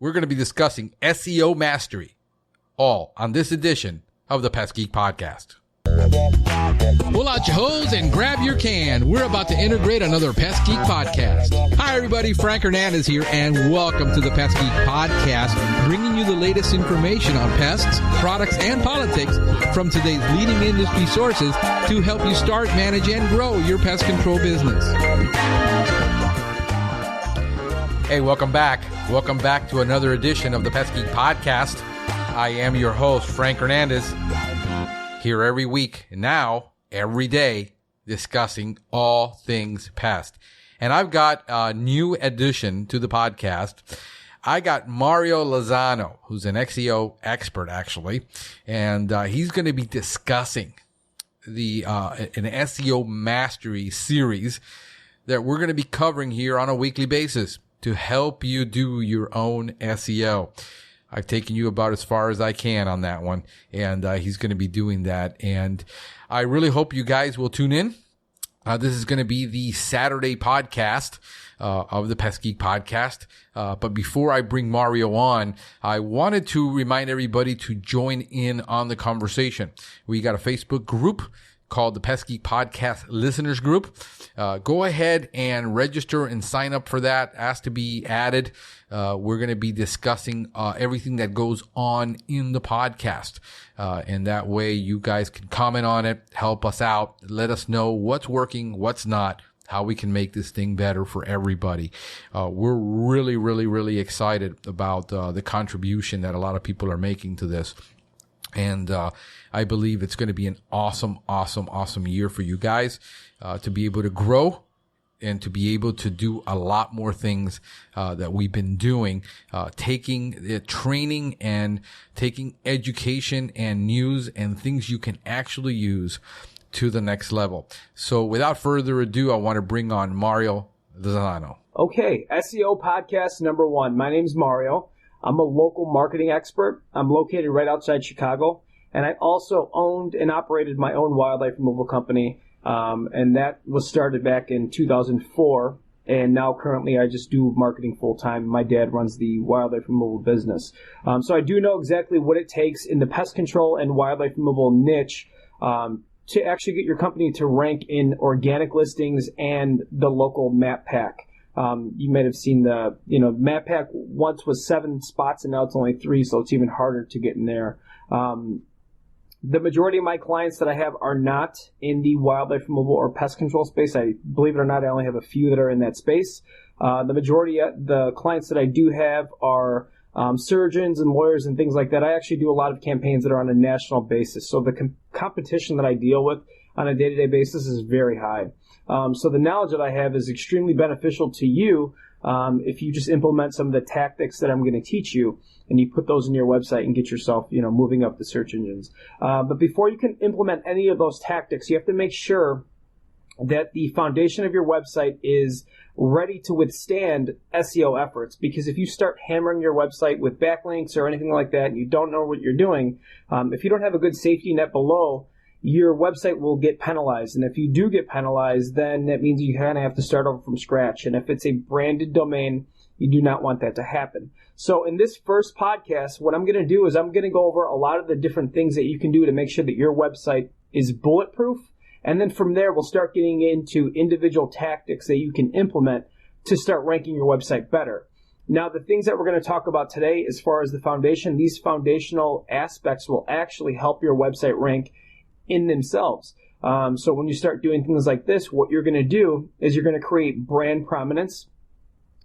we're going to be discussing SEO mastery, all on this edition of the Pest Geek Podcast. Pull out your hose and grab your can. We're about to integrate another Pest Geek Podcast. Hi, everybody. Frank Hernandez here, and welcome to the Pest Geek Podcast, bringing you the latest information on pests, products, and politics from today's leading industry sources to help you start, manage, and grow your pest control business. Hey, welcome back. Welcome back to another edition of the Pest Geek Podcast. I am your host, Frank Hernandez, here every week, and now every day, discussing all things pest. And I've got a new addition to the podcast. I got Mario Lazano, who's an SEO expert, actually, and he's going to be discussing an SEO mastery series that we're going to be covering here on a weekly basis to help you do your own SEO. I've taken you about as far as I can on that one, and he's going to be doing that. And I really hope you guys will tune in. This is going to be the Saturday podcast of the Pest Geek Podcast. But before I bring Mario on, I wanted to remind everybody to join in on the conversation. We got a Facebook group called the Pest Geek Podcast Listeners Group. Go ahead and register and sign up for that. Ask to be added. We're going to be discussing everything that goes on in the podcast. And that way you guys can comment on it, help us out, let us know what's working, what's not, how we can make this thing better for everybody. We're really, really, really excited about the contribution that a lot of people are making to this. And I believe it's going to be an awesome, awesome, awesome year for you guys to be able to grow and to be able to do a lot more things that we've been doing, taking training and taking education and news and things you can actually use to the next level. So without further ado, I want to bring on Mario Lazano. Okay, SEO podcast number 1. My name's Mario. I'm a local marketing expert. I'm located right outside Chicago, and I also owned and operated my own wildlife removal company, and that was started back in 2004, and now currently I just do marketing full-time. My dad runs the wildlife removal business. So I do know exactly what it takes in the pest control and wildlife removal niche to actually get your company to rank in organic listings and the local map pack. You might have seen map pack once was 7 spots and now it's only 3, so it's even harder to get in there. The majority of my clients that I have are not in the wildlife removal or pest control space. I believe it or not, I only have a few that are in that space. The majority of the clients that I do have are surgeons and lawyers and things like that. I actually do a lot of campaigns that are on a national basis. So the competition that I deal with on a day-to-day basis is very high. So the knowledge that I have is extremely beneficial to you if you just implement some of the tactics that I'm going to teach you and you put those in your website and get yourself, moving up the search engines. But before you can implement any of those tactics, you have to make sure that the foundation of your website is ready to withstand SEO efforts. Because if you start hammering your website with backlinks or anything like that and you don't know what you're doing, if you don't have a good safety net below, your website will get penalized. And if you do get penalized, then that means you kind of have to start over from scratch. And if it's a branded domain, you do not want that to happen. So in this first podcast, what I'm going to do is I'm going to go over a lot of the different things that you can do to make sure that your website is bulletproof. And then from there, we'll start getting into individual tactics that you can implement to start ranking your website better. Now, the things that we're going to talk about today, as far as the foundation, these foundational aspects will actually help your website rank in themselves. So when you start doing things like this, what you're going to do is you're going to create brand prominence,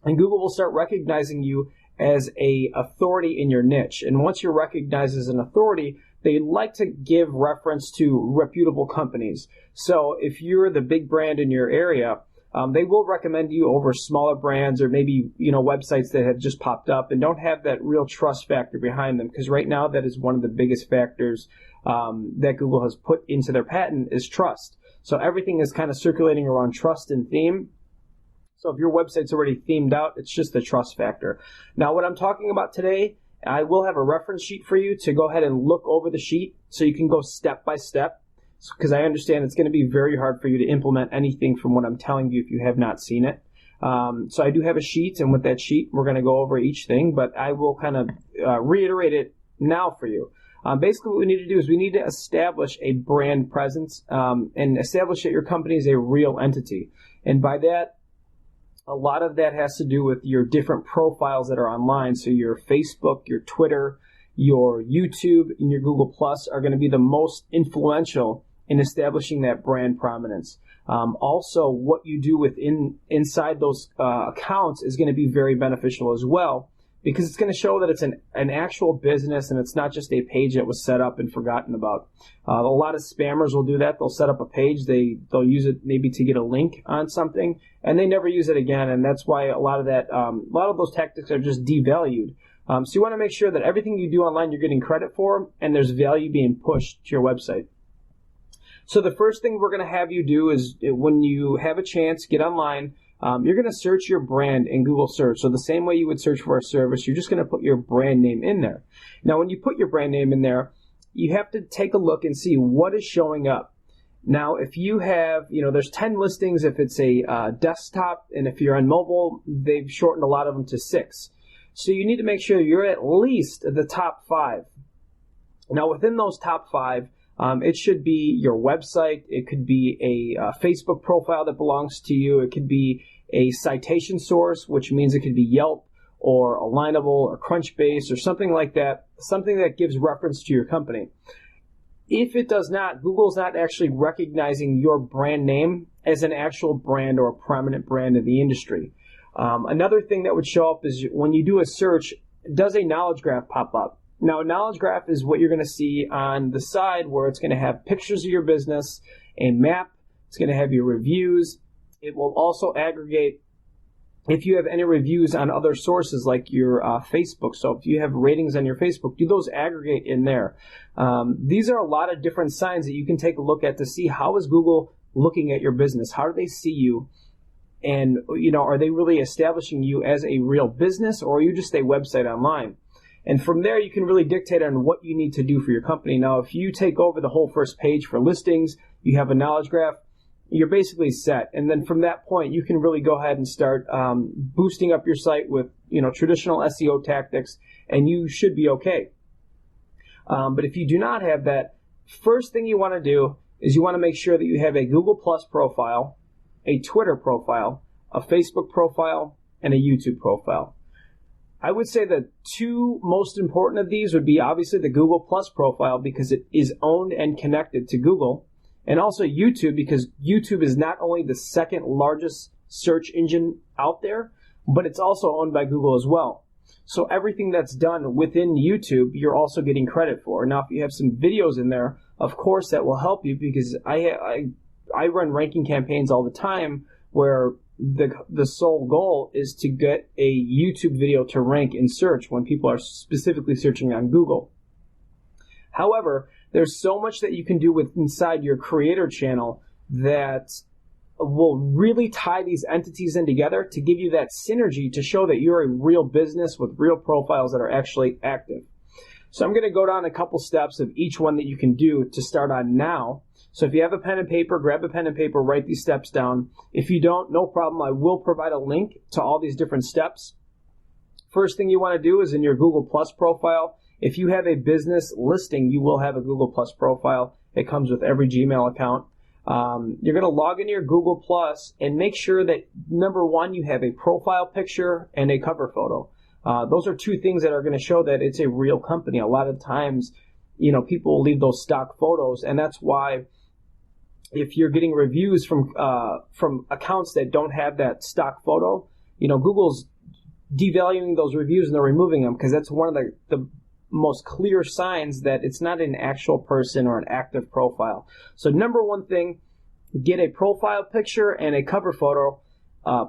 and Google will start recognizing you as a authority in your niche. And once you're recognized as an authority, they like to give reference to reputable companies. So if you're the big brand in your area, they will recommend you over smaller brands or maybe, websites that have just popped up and don't have that real trust factor behind them. Because right now, that is one of the biggest factors that Google has put into their patent is trust. So everything is kind of circulating around trust and theme. So if your website's already themed out, it's just the trust factor. Now, what I'm talking about today, I will have a reference sheet for you to go ahead and look over the sheet so you can go step by step, because I understand it's going to be very hard for you to implement anything from what I'm telling you if you have not seen it. So I do have a sheet, and with that sheet, we're going to go over each thing, but I will kind of reiterate it now for you. Basically, what we need to do is we need to establish a brand presence and establish that your company is a real entity. And by that, a lot of that has to do with your different profiles that are online. So your Facebook, your Twitter, your YouTube, and your Google Plus are going to be the most influential in establishing that brand prominence. Also, what you do inside those accounts is going to be very beneficial as well, because it's going to show that it's an actual business and it's not just a page that was set up and forgotten about. A lot of spammers will do that. They'll set up a page, they'll use it maybe to get a link on something, and they never use it again. And that's why a lot of those tactics are just devalued. So you want to make sure that everything you do online you're getting credit for, and there's value being pushed to your website. So the first thing we're going to have you do is, when you have a chance, get online. You're going to search your brand in Google search. So the same way you would search for a service, you're just going to put your brand name in there. Now, when you put your brand name in there, you have to take a look and see what is showing up. Now, if you have, there's 10 listings if it's a desktop, and if you're on mobile, they've shortened a lot of them to 6. So you need to make sure you're at least the top 5. Now, within those top 5, it should be your website. It could be a Facebook profile that belongs to you. It could be a citation source, which means it could be Yelp or Alignable or Crunchbase or something like that, something that gives reference to your company. If it does not, Google's not actually recognizing your brand name as an actual brand or a prominent brand in the industry. Another thing that would show up is when you do a search, does a knowledge graph pop up? Now, a knowledge graph is what you're going to see on the side, where it's going to have pictures of your business, a map, it's going to have your reviews. It will also aggregate if you have any reviews on other sources like your Facebook. So if you have ratings on your Facebook, do those aggregate in there? These are a lot of different signs that you can take a look at to see how is Google looking at your business. How do they see you? And, are they really establishing you as a real business, or are you just a website online? And from there, you can really dictate on what you need to do for your company. Now, if you take over the whole first page for listings, you have a knowledge graph, you're basically set. And then from that point, you can really go ahead and start boosting up your site with, traditional SEO tactics, and you should be okay. But if you do not have that, first thing you want to do is you want to make sure that you have a Google Plus profile, a Twitter profile, a Facebook profile, and a YouTube profile. I would say the 2 most important of these would be obviously the Google Plus profile, because it is owned and connected to Google, and also YouTube, because YouTube is not only the second largest search engine out there, but it's also owned by Google as well. So everything that's done within YouTube, you're also getting credit for. Now, if you have some videos in there, of course that will help you, because I run ranking campaigns all the time where the sole goal is to get a YouTube video to rank in search when people are specifically searching on Google. However, there's so much that you can do inside your creator channel that will really tie these entities in together to give you that synergy to show that you're a real business with real profiles that are actually active. So I'm going to go down a couple steps of each one that you can do to start on now. So if you have a pen and paper, grab a pen and paper, write these steps down. If you don't, no problem. I will provide a link to all these different steps. First thing you want to do is in your Google Plus profile. If you have a business listing, you will have a Google Plus profile. It comes with every Gmail account. You're going to log into your Google Plus and make sure that, number one, you have a profile picture and a cover photo. Those are 2 things that are going to show that it's a real company. A lot of times, people will leave those stock photos, and that's why if you're getting reviews from accounts that don't have that stock photo, Google's devaluing those reviews and they're removing them, because that's one of the most clear signs that it's not an actual person or an active profile. So number one thing, get a profile picture and a cover photo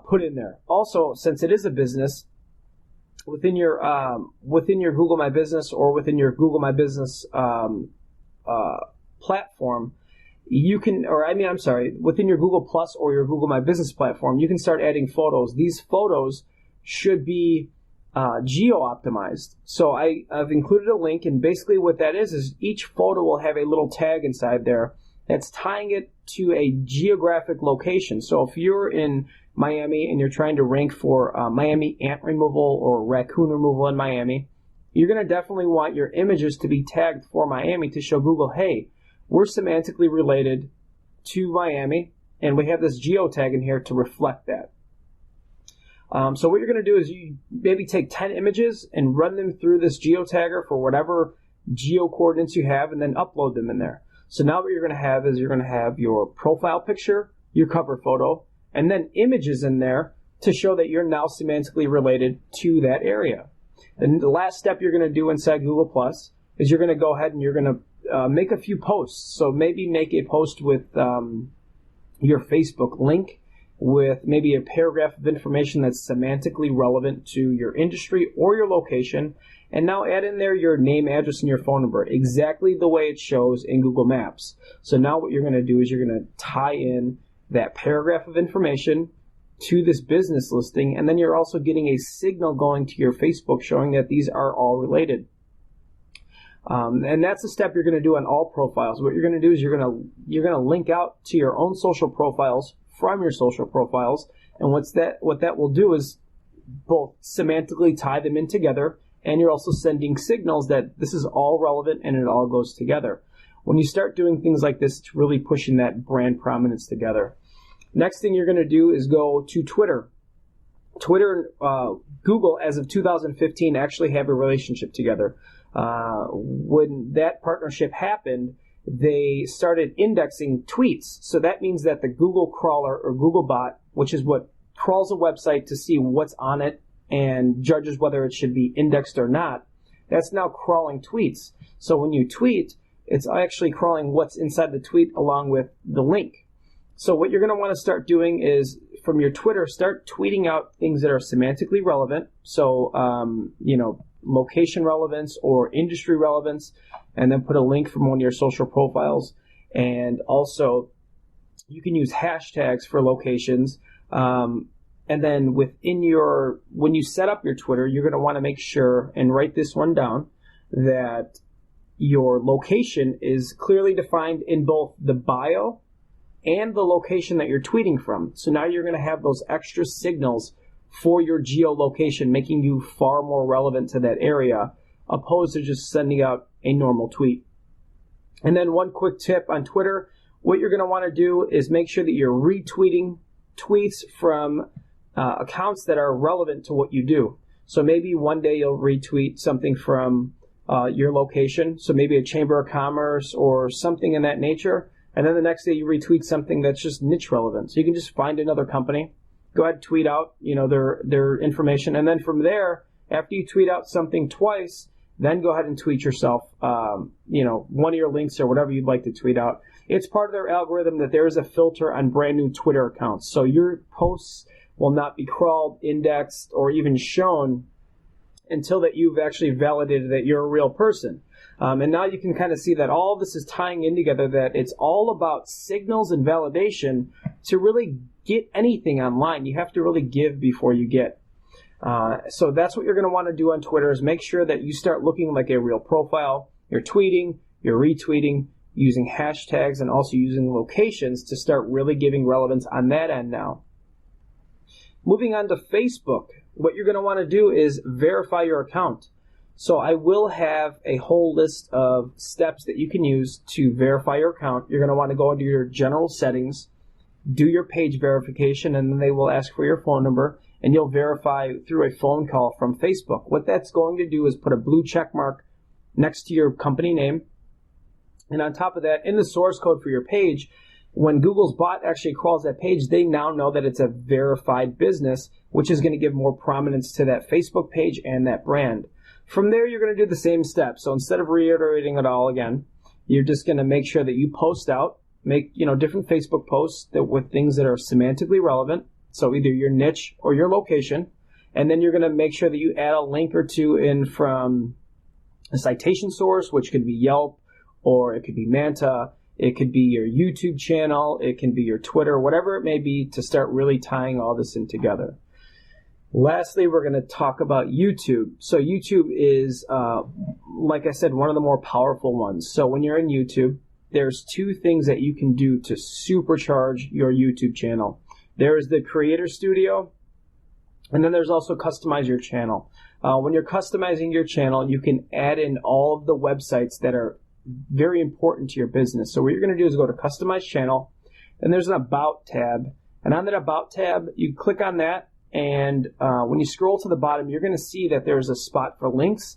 put in there. Also, since it is a business, within your Google My Business or within your Google My Business platform, you can, within your Google Plus or your Google My Business platform, you can start adding photos. These photos should be geo-optimized. So I've included a link, and basically what that is each photo will have a little tag inside there that's tying it to a geographic location. So if you're in Miami and you're trying to rank for Miami ant removal or raccoon removal in Miami, you're going to definitely want your images to be tagged for Miami to show Google, hey, we're semantically related to Miami, and we have this geotag in here to reflect that. So what you're going to do is you maybe take 10 images and run them through this geotagger for whatever geo coordinates you have, and then upload them in there. So now what you're going to have is you're going to have your profile picture, your cover photo, and then images in there to show that you're now semantically related to that area. And the last step you're going to do inside Google Plus is you're going to go ahead and you're going to make a few posts. So maybe make a post with your Facebook link, with maybe a paragraph of information that's semantically relevant to your industry or your location, and now add in there your name, address, and your phone number, exactly the way it shows in Google Maps. So now what you're going to do is you're going to tie in that paragraph of information to this business listing, and then you're also getting a signal going to your Facebook showing that these are all related. And that's the step you're going to do on all profiles. What you're going to do is you're going to link out to your own social profiles from your social profiles, and what that will do is both semantically tie them in together, and you're also sending signals that this is all relevant and it all goes together. When you start doing things like this, it's really pushing that brand prominence together. Next thing you're going to do is go to Twitter. Twitter and Google, as of 2015, actually have a relationship together. When that partnership happened, they started indexing tweets. So that means that the Google crawler or Google bot, which is what crawls a website to see what's on it and judges whether it should be indexed or not, that's now crawling tweets. So when you tweet, it's actually crawling what's inside the tweet along with the link. So what you're going to want to start doing is, from your Twitter, start tweeting out things that are semantically relevant. So, location relevance or industry relevance, and then put a link from one of your social profiles. And also, you can use hashtags for locations. And then when you set up your Twitter, you're going to want to make sure and write this one down, that your location is clearly defined in both the bio and the location that you're tweeting from. So now you're going to have those extra signals for your geolocation, making you far more relevant to that area, opposed to just sending out a normal tweet. And then one quick tip on Twitter, what you're going to want to do is make sure that you're retweeting tweets from accounts that are relevant to what you do. So maybe one day you'll retweet something from your location, so maybe a Chamber of Commerce or something in that nature, and then the next day you retweet something that's just niche relevant. So you can just find another company, go ahead and tweet out, their information, and then from there, after you tweet out something twice, then go ahead and tweet yourself, one of your links or whatever you'd like to tweet out. It's part of their algorithm that there is a filter on brand new Twitter accounts. So your posts will not be crawled, indexed, or even shown until that you've actually validated that you're a real person. And now you can kind of see that all of this is tying in together, that it's all about signals and validation. To really get anything online, you have to really give before you get. So that's what you're going to want to do on Twitter, is make sure that you start looking like a real profile. You're tweeting, you're retweeting, using hashtags, and also using locations to start really giving relevance on that end now. Moving on to Facebook, what you're going to want to do is verify your account. So I will have a whole list of steps that you can use to verify your account. You're going to want to go into your general settings, do your page verification, and then they will ask for your phone number, and you'll verify through a phone call from Facebook. What that's going to do is put a blue check mark next to your company name. And on top of that, in the source code for your page, when Google's bot actually crawls that page, they now know that it's a verified business, which is going to give more prominence to that Facebook page and that brand. From there, you're going to do the same steps. So instead of reiterating it all again, you're just going to make sure that you post out, make different Facebook posts with things that are semantically relevant. So either your niche or your location. And then you're going to make sure that you add a link or two in from a citation source, which could be Yelp, or it could be Manta. It could be your YouTube channel. It can be your Twitter, whatever it may be, to start really tying all this in together. Lastly, we're going to talk about YouTube. So YouTube is, like I said, one of the more powerful ones. So when you're in YouTube, there's two things that you can do to supercharge your YouTube channel. There's the Creator Studio, and then there's also Customize Your Channel. When you're customizing your channel, you can add in all of the websites that are very important to your business. So what you're going to do is go to Customize Channel, and there's an About tab. And on that About tab, you click on that, and when you scroll to the bottom, you're going to see that there's a spot for links.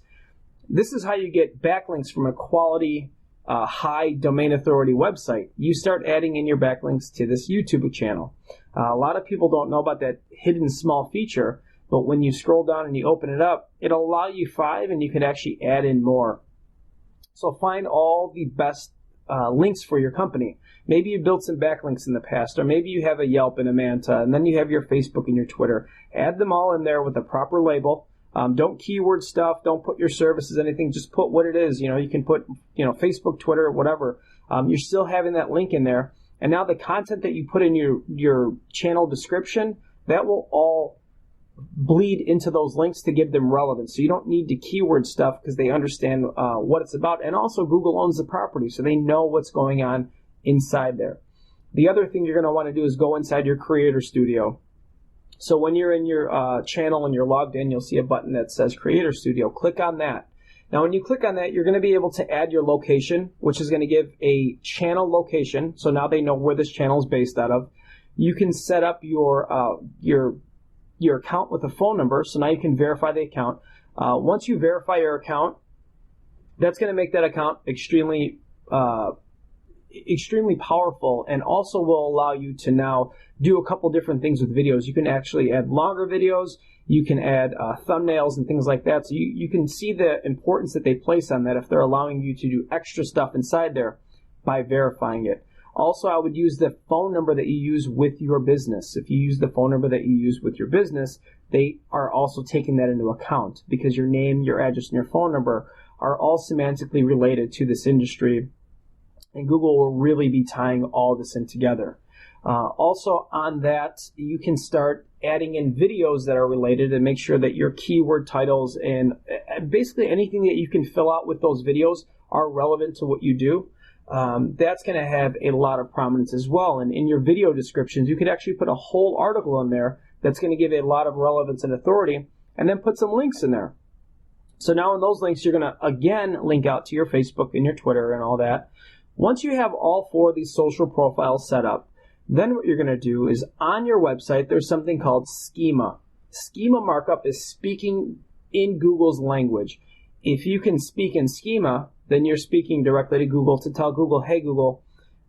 This is how you get backlinks from a quality, high domain authority website. You start adding in your backlinks to this YouTube channel. A lot of people don't know about that hidden small feature, but when you scroll down and you open it up, it'll allow you 5, and you can actually add in more. So find all the best links for your company. Maybe you built some backlinks in the past, or maybe you have a Yelp and a Manta, and then you have your Facebook and your Twitter. Add them all in there with a proper label. Don't keyword stuff. Don't put your services, anything. Just put what it is. You can put, Facebook, Twitter, whatever. You're still having that link in there. And now the content that you put in your channel description, that will all bleed into those links to give them relevance. So you don't need to keyword stuff because they understand what it's about. And also Google owns the property, so they know what's going on inside there. The other thing you're going to want to do is go inside your Creator Studio. So when you're in your channel and you're logged in, you'll see a button that says Creator Studio. Click on that. Now when you click on that, you're going to be able to add your location, which is going to give a channel location. So now they know where this channel is based out of. You can set up your account with a phone number, so now you can verify the account. Once you verify your account, that's going to make that account extremely powerful, and also will allow you to now do a couple different things with videos. You can actually add longer videos, you can add thumbnails and things like that, so you can see the importance that they place on that if they're allowing you to do extra stuff inside there by verifying it. Also, I would use the phone number that you use with your business. If you use the phone number that you use with your business, they are also taking that into account because your name, your address, and your phone number are all semantically related to this industry, and Google will really be tying all this in together. Also on that, you can start adding in videos that are related and make sure that your keyword titles and basically anything that you can fill out with those videos are relevant to what you do. That's going to have a lot of prominence as well. And in your video descriptions, you could actually put a whole article in there that's going to give it a lot of relevance and authority, and then put some links in there. So now in those links, you're going to, again, link out to your Facebook and your Twitter and all that. Once you have all 4 of these social profiles set up, then what you're going to do is on your website, there's something called schema. Schema markup is speaking in Google's language. If you can speak in schema, then you're speaking directly to Google to tell Google, hey, Google,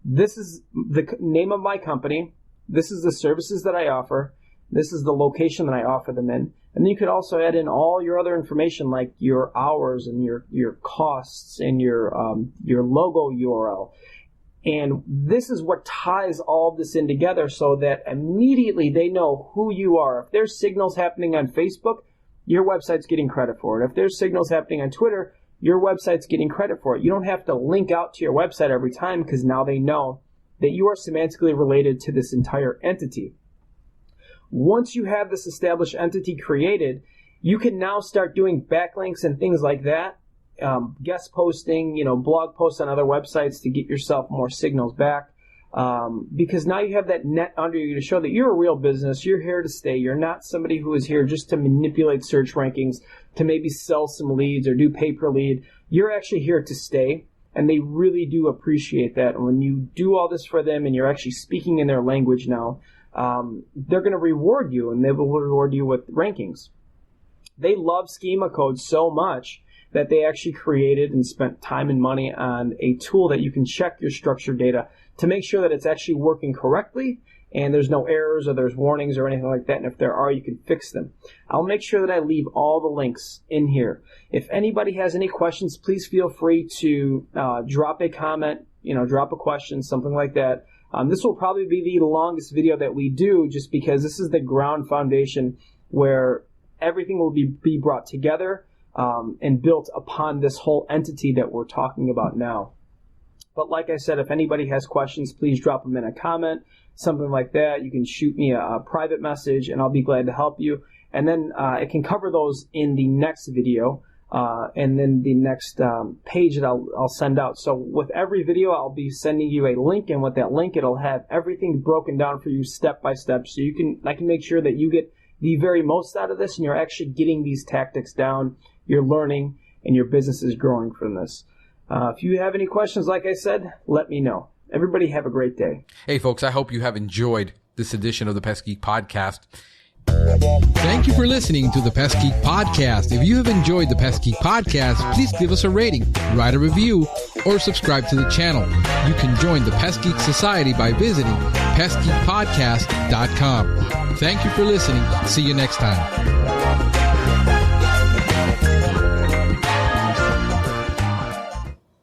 this is the name of my company. This is the services that I offer. This is the location that I offer them in. And then you could also add in all your other information like your hours and your costs and your logo URL. And this is what ties all this in together so that immediately they know who you are. If there's signals happening on Facebook, your website's getting credit for it. If there's signals happening on Twitter, your website's getting credit for it. You don't have to link out to your website every time because now they know that you are semantically related to this entire entity. Once you have this established entity created, you can now start doing backlinks and things like that, guest posting, blog posts on other websites to get yourself more signals back. Because now you have that net under you to show that you're a real business. You're here to stay. You're not somebody who is here just to manipulate search rankings, to maybe sell some leads or do pay per lead. You're actually here to stay, and they really do appreciate that. And when you do all this for them and you're actually speaking in their language now, they're going to reward you, and they will reward you with rankings. They love schema code so much that they actually created and spent time and money on a tool that you can check your structured data to make sure that it's actually working correctly and there's no errors or there's warnings or anything like that. And if there are, you can fix them. I'll make sure that I leave all the links in here. If anybody has any questions, please feel free to drop a comment, drop a question, something like that. This will probably be the longest video that we do just because this is the ground foundation where everything will be brought together and built upon this whole entity that we're talking about now. But like I said, if anybody has questions, please drop them in a comment, something like that. You can shoot me a private message and I'll be glad to help you. And then I can cover those in the next video. and then the next page that I'll send out. So with every video, I'll be sending you a link, and with that link, it'll have everything broken down for you step by step, so I can make sure that you get the very most out of this, and you're actually getting these tactics down, you're learning, and your business is growing from this. If you have any questions, like I said, let me know. Everybody have a great day. Hey, folks, I hope you have enjoyed this edition of the Pest Geek Podcast. Thank you for listening to the Pest Geek Podcast. If you have enjoyed the Pest Geek Podcast, please give us a rating, write a review, or subscribe to the channel. You can join the Pest Geek Society by visiting pestgeekpodcast.com. Thank you for listening. See you next time.